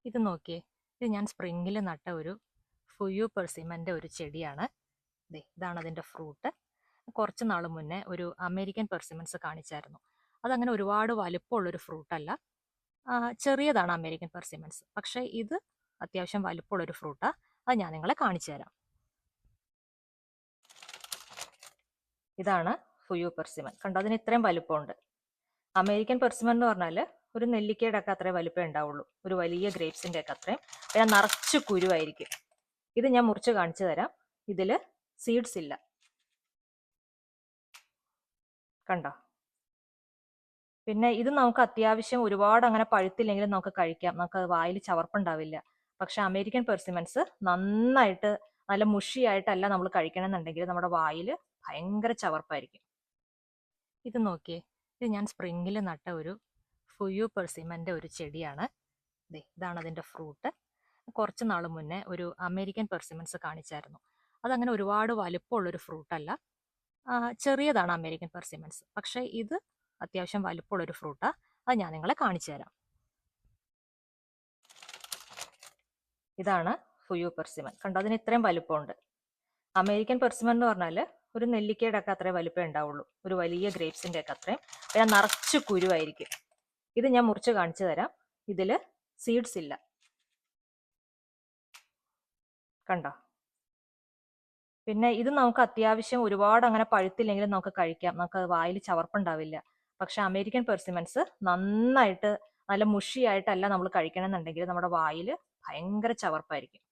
ഇത് നോക്കിയേ, ഇത് ഞാൻ സ്പ്രിങ്ങിൽ നട്ട ഒരു ഫുയു പെർസിമൻ്റെ ഒരു ചെടിയാണ്. ഇതാണ് അതിൻ്റെ ഫ്രൂട്ട്. കുറച്ച് നാൾ മുന്നേ ഒരു അമേരിക്കൻ പെർസിമൻസ് കാണിച്ചായിരുന്നു. അതങ്ങനെ ഒരുപാട് വലുപ്പമുള്ളൊരു ഫ്രൂട്ടല്ല, ചെറിയതാണ് അമേരിക്കൻ പെർസിമൻസ്. പക്ഷേ ഇത് അത്യാവശ്യം വലുപ്പമുള്ളൊരു ഫ്രൂട്ടാണ്. അത് ഞാൻ നിങ്ങളെ കാണിച്ചു തരാം. ഇതാണ് ഫുയു പെർസിമൻ. കണ്ടോ, അതിന് ഇത്രയും വലുപ്പമുണ്ട്. അമേരിക്കൻ പെർസിമൻ എന്ന് പറഞ്ഞാൽ ഒരു നെല്ലിക്കയുടെ ഒക്കെ അത്രയും വലുപ്പമേ ഉണ്ടാവുള്ളൂ, ഒരു വലിയ ഗ്രേപ്സിന്റെ ഒക്കെ അത്രയും. പിന്നെ നിറച്ച് കുരുവായിരിക്കും. ഇത് ഞാൻ മുറിച്ച് കാണിച്ചു തരാം. ഇതിൽ സീഡ്സ് ഇല്ല, കണ്ടോ. പിന്നെ ഇത് നമുക്ക് അത്യാവശ്യം ഒരുപാട് അങ്ങനെ പഴുത്തില്ലെങ്കിലും നമുക്ക് കഴിക്കാം, നമുക്ക് വായിൽ ചവർപ്പുണ്ടാവില്ല. പക്ഷെ അമേരിക്കൻ പെർസിമൻസ് നന്നായിട്ട് നല്ല മുഷിയായിട്ടല്ല നമ്മൾ കഴിക്കണമെന്നുണ്ടെങ്കിൽ നമ്മുടെ വായിൽ ഭയങ്കര ചവർപ്പായിരിക്കും. ഇത് നോക്കിയേ, ഇത് ഞാൻ സ്പ്രിങ്ങിൽ നട്ട ഒരു ഫുയു പെർസിമൻ്റെ ഒരു ചെടിയാണ്. ഇതാണ് അതിൻ്റെ ഫ്രൂട്ട്. കുറച്ച് നാൾ മുന്നേ ഒരു അമേരിക്കൻ പെർസിമൻസ് കാണിച്ചായിരുന്നു. അതങ്ങനെ ഒരുപാട് വലുപ്പമുള്ളൊരു ഫ്രൂട്ടല്ല, ചെറിയതാണ് അമേരിക്കൻ പെർസിമൻസ്. പക്ഷേ ഇത് അത്യാവശ്യം വലുപ്പമുള്ളൊരു ഫ്രൂട്ടാണ്. അത് ഞാൻ നിങ്ങളെ കാണിച്ചു തരാം. ഇതാണ് ഫുയു പെർസിമൻ. കണ്ടോ, അതിന് ഇത്രയും വലുപ്പമുണ്ട്. അമേരിക്കൻ പെർസിമൻ എന്ന് പറഞ്ഞാൽ ഒരു നെല്ലിക്കയുടെ ഒക്കെ അത്രയും വലുപ്പമേ ഉണ്ടാവുള്ളൂ, ഒരു വലിയ ഗ്രേപ്സിന്റെ ഒക്കെ അത്രയും. പിന്നെ നിറച്ച് കുരുവായിരിക്കും. ഇത് ഞാൻ മുറിച്ച് കാണിച്ചു തരാം. ഇതിൽ സീഡ്സ് ഇല്ല, കണ്ടോ. പിന്നെ ഇത് നമുക്ക് അത്യാവശ്യം ഒരുപാട് അങ്ങനെ പഴുത്തില്ലെങ്കിലും നമുക്ക് കഴിക്കാം, നമുക്ക് വായിൽ ചവർപ്പുണ്ടാവില്ല. പക്ഷെ അമേരിക്കൻ പെർസിമൻസ് നന്നായിട്ട് നല്ല മുഷിയായിട്ടല്ല നമ്മൾ കഴിക്കണമെന്നുണ്ടെങ്കിൽ നമ്മുടെ വായിൽ ഭയങ്കര ചവർപ്പായിരിക്കും.